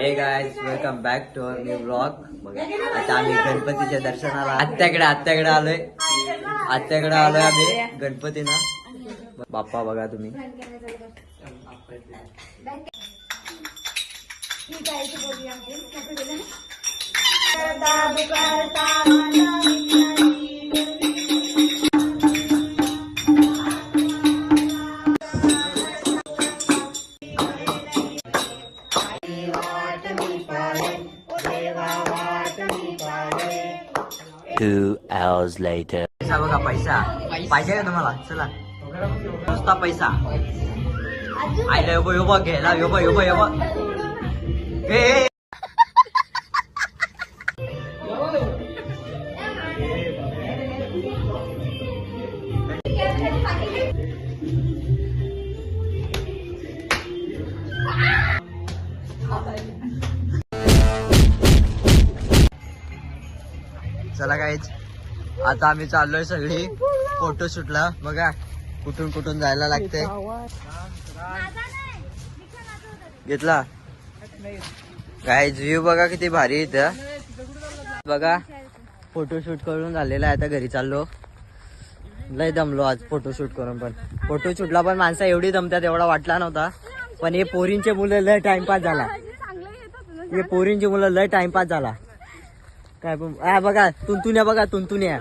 हे guys welcome back to our new blog. आता आम्ही गणपतीच्या दर्शनाला आत्याकडे आलोय आम्ही गणपतीना। बाप्पा बघा तुम्ही। Two hours later. पैसा बघा, पैसा पाहिजे का तुम्हाला? चला नुसता पैसा आयला यो बघ घ्यायला यो बघ ए चला गाईच आता आम्ही चाललोय सगळी फोटोशूटला। बघा कुठून कुठून जायला लागते। घेतला गाईज व्ह्यू बघा किती भारी इथं। बघा फोटोशूट करून झालेला आहे, आता घरी चाललो। लय दमलो आज फोटोशूट करून, पण फोटोशूटला पण माणसं एवढी दमतात एवढा वाटला नव्हता। पण हे पोरींचे मुलं लय टाइमपास झाला, हे पोरींची मुलं लय टाइमपास झाला काय पण। बघा तुंतुन्या, बघा तुंतुन्या